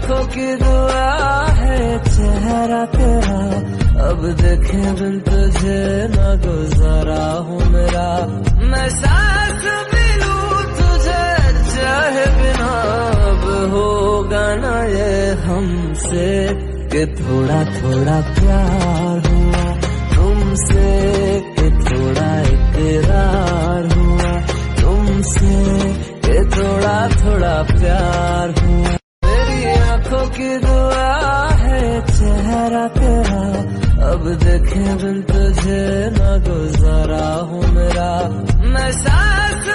आंखों की दुआ है चेहरा तेरा, अब देखे बिन तुझे न गुजारा हूँ मेरा। मैं सांस भी लूं तुझे चाहे बिना, अब होगा ना ये हमसे कि थोड़ा थोड़ा प्यार हुआ तुमसे, कि थोड़ा इकरार हुआ तुमसे, कि थोड़ा थोड़ा प्यार हुआ। मेरी आंखों की दुआ है चेहरा तेरा, अब देखे बिन तुझे न गुजारा हूँ मेरा। मैं सांस